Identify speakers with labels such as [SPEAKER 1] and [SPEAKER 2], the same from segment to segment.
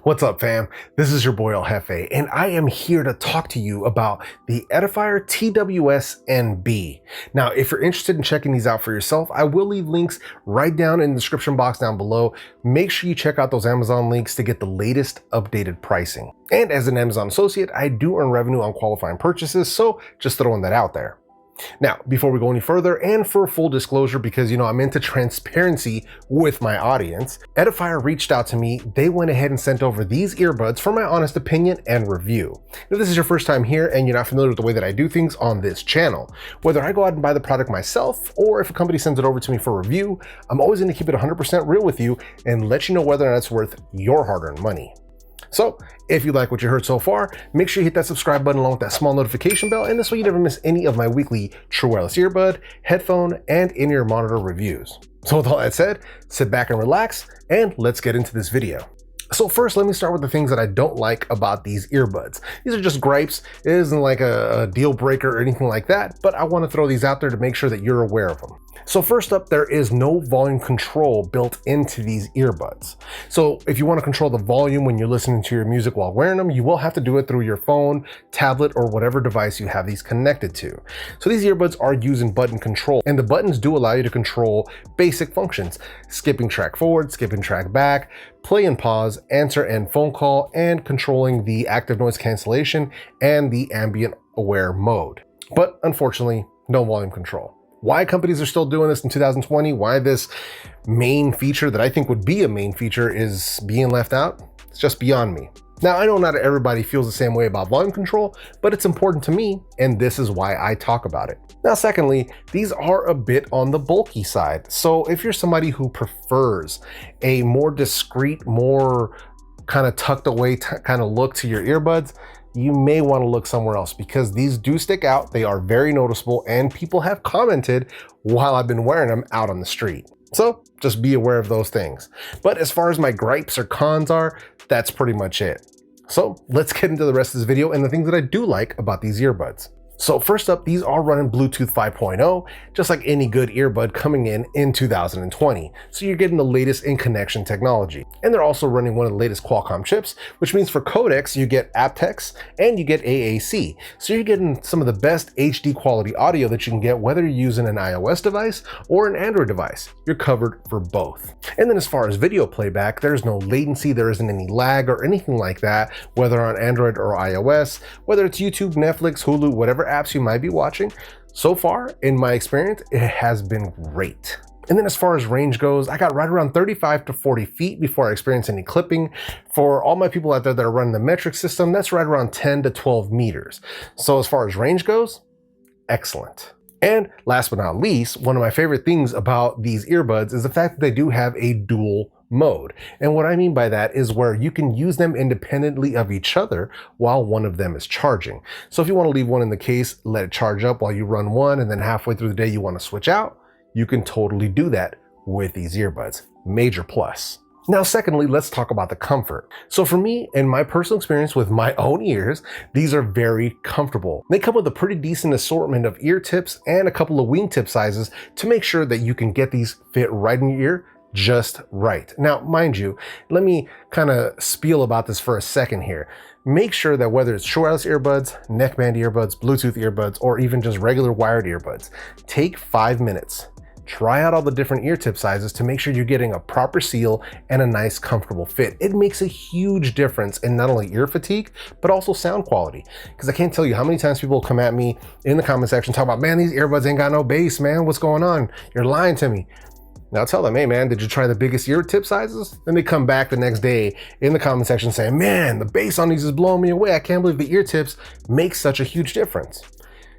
[SPEAKER 1] What's up, fam? This is your boy JEFE, and I am here to talk to you about the Edifier TWS and B. Now, if you're interested in checking these out for yourself, I will leave links right down in the description box down below. Make sure you check out those Amazon links to get the latest updated pricing. And as an Amazon associate, I do earn revenue on qualifying purchases, so just throwing that out there. Now, before we go any further, and for full disclosure, because I'm into transparency with my audience, Edifier reached out to me. They went ahead and sent over these earbuds for my honest opinion and review. If this is your first time here and you're not familiar with the way that I do things on this channel, whether I go out and buy the product myself or if a company sends it over to me for review, I'm always going to keep it 100% real with you and let you know whether or not it's worth your hard-earned money. So if you like what you heard so far, make sure you hit that subscribe button along with that small notification bell, and this way you never miss any of my weekly true wireless earbud, headphone, and in-ear monitor reviews. So with all that said, sit back and relax, and let's get into this video. So first, let me start with the things that I don't like about these earbuds. These are just gripes. It isn't like a deal breaker or anything like that, but I want to throw these out there to make sure that you're aware of them. So first up, there is no volume control built into these earbuds. So if you want to control the volume when you're listening to your music while wearing them, you will have to do it through your phone, tablet, or whatever device you have these connected to. So these earbuds are using button control, and the buttons do allow you to control basic functions: skipping track forward, skipping track back, play and pause, answer and phone call, and controlling the active noise cancellation and the ambient aware mode. But unfortunately, no volume control. Why companies are still doing this in 2020, why this main feature that I think would be a main feature is being left out, it's just beyond me. Now, I know not everybody feels the same way about volume control, but it's important to me, and this is why I talk about it. Now, secondly, these are a bit on the bulky side. So if you're somebody who prefers a more discreet, more kind of tucked away kind of look to your earbuds, you may want to look somewhere else, because these do stick out. They are very noticeable, and people have commented while I've been wearing them out on the street. So just be aware of those things. But as far as my gripes or cons are, that's pretty much it. So let's get into the rest of this video and the things that I do like about these earbuds. So first up, these are running Bluetooth 5.0, just like any good earbud coming in 2020. So you're getting the latest in connection technology. And they're also running one of the latest Qualcomm chips, which means for codecs, you get aptX and you get AAC. So you're getting some of the best HD quality audio that you can get, whether you're using an iOS device or an Android device. You're covered for both. And then as far as video playback, there's no latency, there isn't any lag or anything like that, whether on Android or iOS, whether it's YouTube, Netflix, Hulu, whatever apps you might be watching. So far, in my experience, it has been great. And then as far as range goes, I got right around 35 to 40 feet before I experienced any clipping. For all my people out there that are running the metric system, that's right around 10 to 12 meters. So as far as range goes, excellent. And last but not least, one of my favorite things about these earbuds is the fact that they do have a dual mode. And what I mean by that is where you can use them independently of each other while one of them is charging. So if you want to leave one in the case, let it charge up while you run one, and then halfway through the day you want to switch out, you can totally do that with these earbuds. Major plus. Now, secondly, let's talk about the comfort. So for me, in my personal experience with my own ears, these are very comfortable. They come with a pretty decent assortment of ear tips and a couple of wingtip sizes to make sure that you can get these fit right in your ear just right. Now, mind you, let me kind of spiel about this for a second here. Make sure that whether it's true wireless earbuds, neckband earbuds, Bluetooth earbuds, or even just regular wired earbuds, take 5 minutes. Try out all the different ear tip sizes to make sure you're getting a proper seal and a nice comfortable fit. It makes a huge difference in not only ear fatigue, but also sound quality. Because I can't tell you how many times people come at me in the comment section talking about, man, these earbuds ain't got no bass, man. What's going on? You're lying to me. Now tell them, hey man, did you try the biggest ear tip sizes? Then they come back the next day in the comment section saying, man, the bass on these is blowing me away. I can't believe the ear tips make such a huge difference.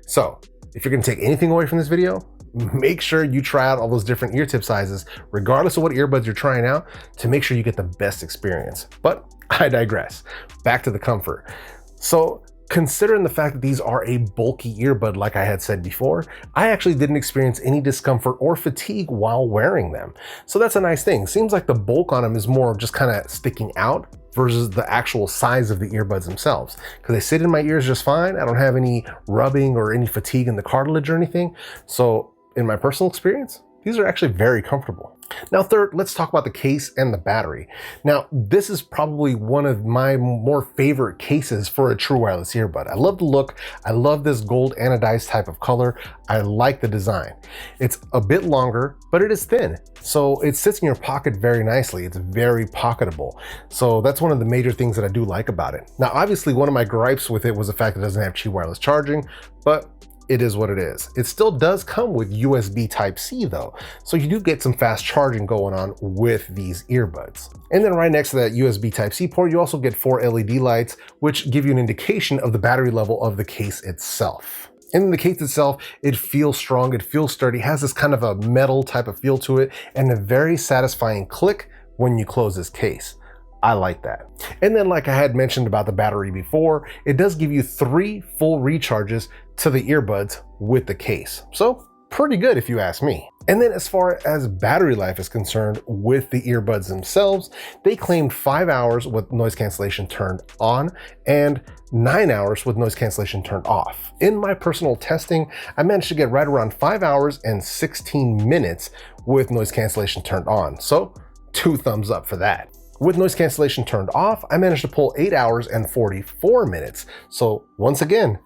[SPEAKER 1] So if you're gonna take anything away from this video, make sure you try out all those different ear tip sizes, regardless of what earbuds you're trying out, to make sure you get the best experience. But I digress. Back to the comfort. So considering the fact that these are a bulky earbud, like I had said before, I actually didn't experience any discomfort or fatigue while wearing them. So that's a nice thing. Seems like the bulk on them is more just kind of sticking out versus the actual size of the earbuds themselves. Because they sit in my ears just fine. I don't have any rubbing or any fatigue in the cartilage or anything. So in my personal experience, these are actually very comfortable. Now third, let's talk about the case and the battery. Now this is probably one of my more favorite cases for a true wireless earbud. I love the look, I love this gold anodized type of color, I like the design. It's a bit longer, but it is thin, so it sits in your pocket very nicely. It's very pocketable. So that's one of the major things that I do like about it. Now obviously one of my gripes with it was the fact that it doesn't have Qi wireless charging, but it is what it is. It still does come with USB Type-C though, so you do get some fast charging going on with these earbuds. And then right next to that USB Type-C port, you also get 4 LED lights, which give you an indication of the battery level of the case itself. And in the case itself, it feels strong, it feels sturdy, has this kind of a metal type of feel to it, and a very satisfying click when you close this case. I like that. And then like I had mentioned about the battery before, it does give you 3 full recharges to the earbuds with the case. So pretty good if you ask me. And then as far as battery life is concerned with the earbuds themselves, they claimed 5 hours with noise cancellation turned on and 9 hours with noise cancellation turned off. In my personal testing, I managed to get right around 5 hours and 16 minutes with noise cancellation turned on. So 2 thumbs up for that. With noise cancellation turned off, I managed to pull 8 hours and 44 minutes. So once again,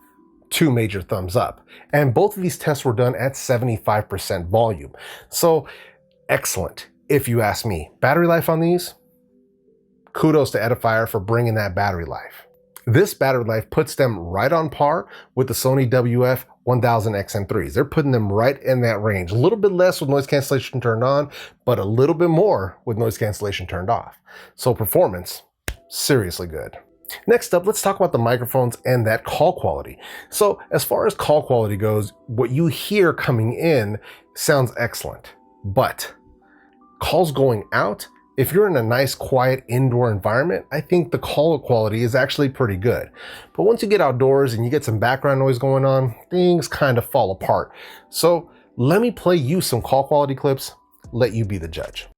[SPEAKER 1] 2 major thumbs up. And both of these tests were done at 75% volume. So excellent, if you ask me. Battery life on these, kudos to Edifier for bringing that battery life. This battery life puts them right on par with the Sony WF-1000XM3s. They're putting them right in that range. A little bit less with noise cancellation turned on, but a little bit more with noise cancellation turned off. So performance, seriously good. Next up, let's talk about the microphones and that call quality. So as far as call quality goes, what you hear coming in sounds excellent, but calls going out, if you're in a nice, quiet indoor environment, I think the call quality is actually pretty good. But once you get outdoors and you get some background noise going on, things kind of fall apart. So let me play you some call quality clips, let you be the judge.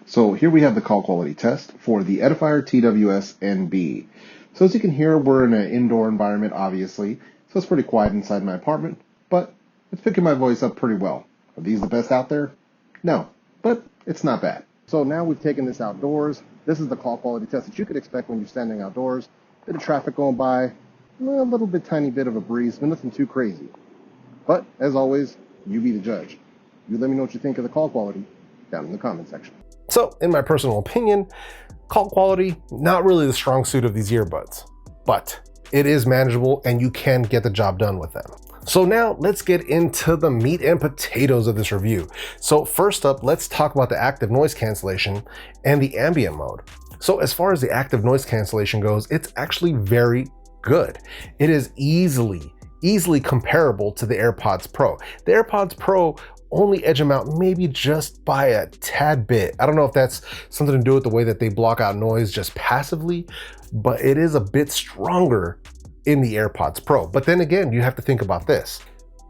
[SPEAKER 2] So here we have the call quality test for the Edifier TWS NB. So as you can hear, we're in an indoor environment, obviously, so it's pretty quiet inside my apartment, but it's picking my voice up pretty well. Are these the best out there? No, but it's not bad. So now we've taken this outdoors. This is the call quality test that you could expect when you're standing outdoors. Bit of traffic going by, a little bit, tiny bit of a breeze, but nothing too crazy. But as always, you be the judge. You let me know what you think of the call quality down in the comment section.
[SPEAKER 1] So in my personal opinion, call quality, not really the strong suit of these earbuds, but it is manageable and you can get the job done with them. So now let's get into the meat and potatoes of this review. So first up, let's talk about the active noise cancellation and the ambient mode. So as far as the active noise cancellation goes, it's actually very good. It is easily comparable to the AirPods Pro. The AirPods Pro only edge them out maybe just by a tad bit. I don't know if that's something to do with the way that they block out noise just passively, but it is a bit stronger in the AirPods Pro. But then again, you have to think about this.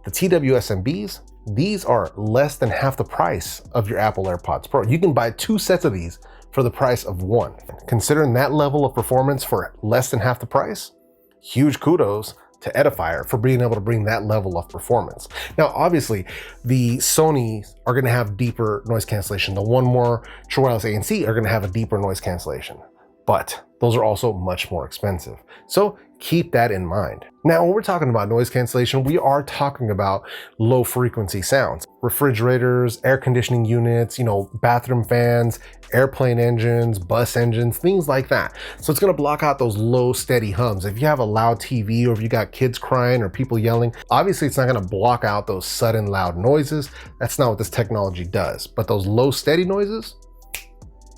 [SPEAKER 1] The TWS MBs, these are less than half the price of your Apple AirPods Pro. You can buy 2 sets of these for the price of 1. Considering that level of performance for less than half the price, huge kudos to Edifier for being able to bring that level of performance. Now, obviously, the Sonys are gonna have deeper noise cancellation. The One More True Wireless ANC are gonna have a deeper noise cancellation, but those are also much more expensive. So keep that in mind. Now, when we're talking about noise cancellation, we are talking about low frequency sounds. Refrigerators, air conditioning units, bathroom fans, airplane engines, bus engines, things like that. So it's gonna block out those low, steady hums. If you have a loud TV or if you got kids crying or people yelling, obviously it's not gonna block out those sudden loud noises. That's not what this technology does. But those low, steady noises,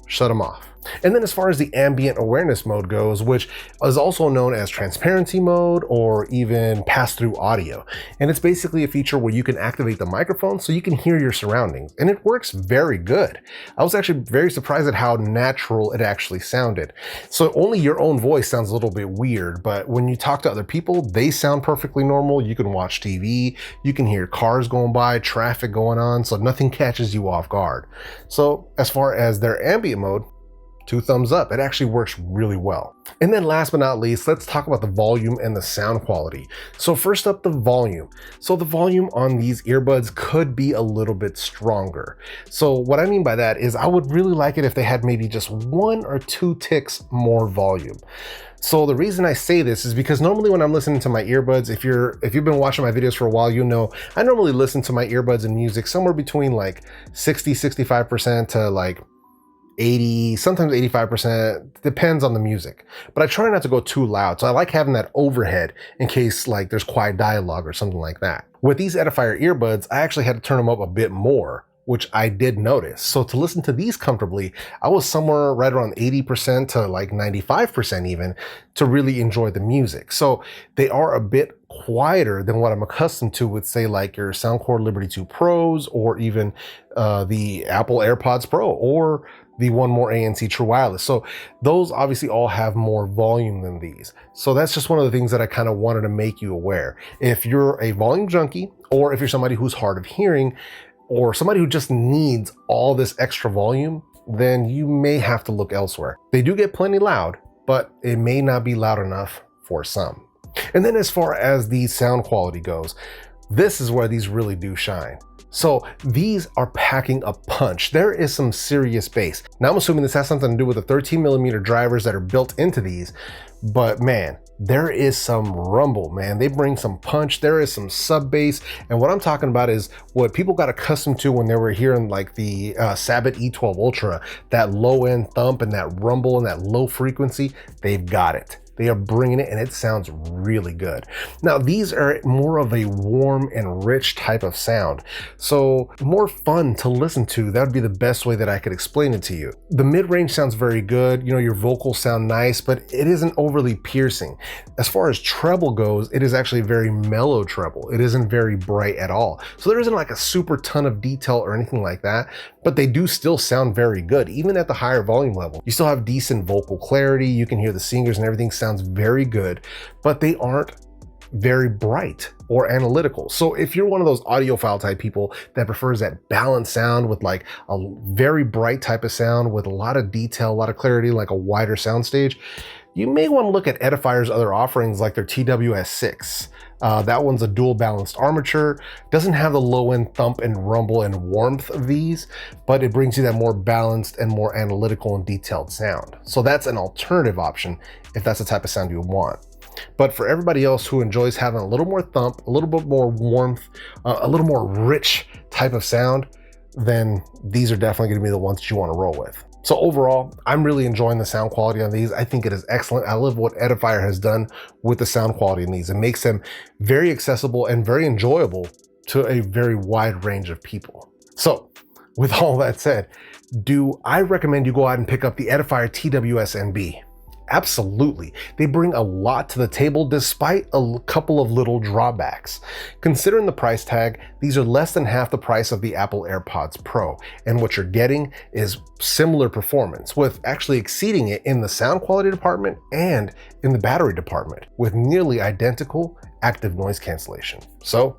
[SPEAKER 1] shut them off. And then as far as the ambient awareness mode goes, which is also known as transparency mode or even pass-through audio. And it's basically a feature where you can activate the microphone so you can hear your surroundings. And it works very good. I was actually very surprised at how natural it actually sounded. So only your own voice sounds a little bit weird, but when you talk to other people, they sound perfectly normal. You can watch TV, you can hear cars going by, traffic going on, so nothing catches you off guard. So as far as their ambient mode, 2 thumbs up. It actually works really well. And then last but not least, let's talk about the volume and the sound quality. So first up, the volume. So the volume on these earbuds could be a little bit stronger. So what I mean by that is I would really like it if they had maybe just 1 or 2 ticks more volume. So the reason I say this is because normally when I'm listening to my earbuds, if you've been watching my videos for a while, you know I normally listen to my earbuds and music somewhere between like 60-65% to like 80, sometimes 85%, depends on the music. But I try not to go too loud. So I like having that overhead in case like there's quiet dialogue or something like that. With these Edifier earbuds, I actually had to turn them up a bit more, which I did notice. So to listen to these comfortably, I was somewhere right around 80% to like 95% even to really enjoy the music. So they are a bit quieter than what I'm accustomed to with say like your Soundcore Liberty 2 Pros or even the Apple AirPods Pro or the One More ANC True Wireless. So those obviously all have more volume than these. So that's just one of the things that I kind of wanted to make you aware. If you're a volume junkie or if you're somebody who's hard of hearing, or somebody who just needs all this extra volume, then you may have to look elsewhere. They do get plenty loud, but it may not be loud enough for some. And then as far as the sound quality goes, this is where these really do shine. So these are packing a punch. There is some serious bass. Now I'm assuming this has something to do with the 13mm drivers that are built into these, but man, there is some rumble, man. They bring some punch. There is some sub bass. And what I'm talking about is what people got accustomed to when they were hearing like the Sabbath E12 Ultra, that low end thump and that rumble and that low frequency, they've got it. They are bringing it and it sounds really good. Now, these are more of a warm and rich type of sound. So more fun to listen to. That would be the best way that I could explain it to you. The mid-range sounds very good. You know, your vocals sound nice, but it isn't overly piercing. As far as treble goes, it is actually a very mellow treble. It isn't very bright at all. So there isn't like a super ton of detail or anything like that, but they do still sound very good. Even at the higher volume level, you still have decent vocal clarity. You can hear the singers and everything sounds very good, but they aren't very bright or analytical. So if you're one of those audiophile type people that prefers that balanced sound with like a very bright type of sound with a lot of detail, a lot of clarity, like a wider soundstage, you may want to look at Edifier's other offerings like their TWS 6. That one's a dual balanced armature, doesn't have the low end thump and rumble and warmth of these, but it brings you that more balanced and more analytical and detailed sound. So that's an alternative option if that's the type of sound you want. But for everybody else who enjoys having a little more thump, a little bit more warmth, a little more rich type of sound, then these are definitely going to be the ones that you want to roll with. So overall, I'm really enjoying the sound quality on these. I think it is excellent. I love what Edifier has done with the sound quality in these. It makes them very accessible and very enjoyable to a very wide range of people. So with all that said, do I recommend you go out and pick up the Edifier TWS NB? Absolutely. They bring a lot to the table despite a couple of little drawbacks. Considering the price tag, these are less than half the price of the Apple AirPods Pro, and what you're getting is similar performance, with actually exceeding it in the sound quality department and in the battery department, with nearly identical active noise cancellation. So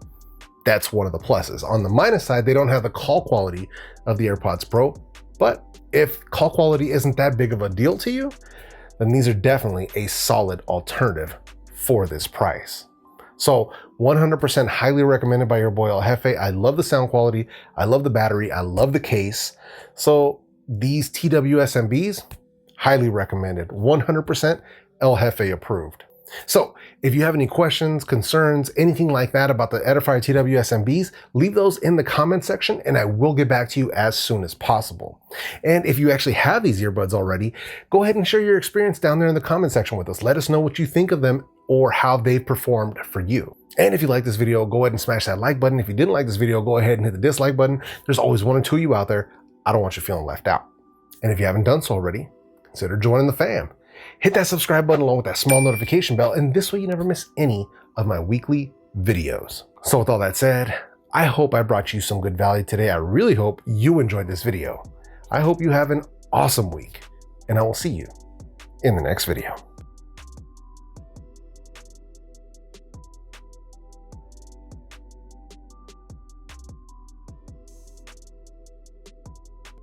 [SPEAKER 1] that's one of the pluses. On the minus side, they don't have the call quality of the AirPods Pro, but if call quality isn't that big of a deal to you, then these are definitely a solid alternative for this price. So 100% highly recommended by your boy El Jefe. I love the sound quality. I love the battery. I love the case. So these TWS MBs, highly recommended. 100% El Jefe approved. So if you have any questions, concerns, anything like that about the Edifier TWS MBs, leave those in the comment section and I will get back to you as soon as possible. And if you actually have these earbuds already, go ahead and share your experience down there in the comment section with us. Let us know what you think of them or how they've performed for you. And if you like this video, go ahead and smash that like button. If you didn't like this video, go ahead and hit the dislike button. There's always one or two of you out there. I don't want you feeling left out. And if you haven't done so already, consider joining the fam. Hit that subscribe button along with that small notification bell, and this way you never miss any of my weekly videos. So with all that said, I hope I brought you some good value today. I really hope you enjoyed this video. I hope you have an awesome week, and I will see you in the next video.